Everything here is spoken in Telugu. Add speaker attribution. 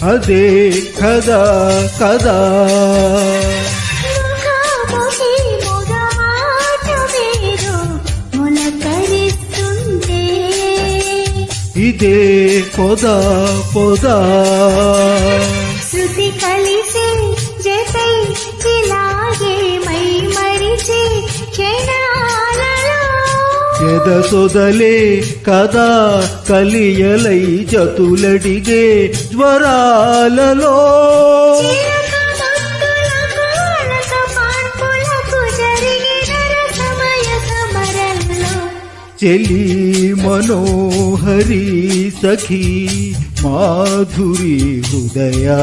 Speaker 1: అదే కదా కదా ఇదే పొదా పొదా
Speaker 2: శృతి కలిసే జతై ఇలాగే మై మరిచే క్షణాలలో
Speaker 1: ఎదసొదలే కదా కలియలై జతులడిగే జ్వరాలలో చెలి మనోహరి సఖీ మాధురి హృదయా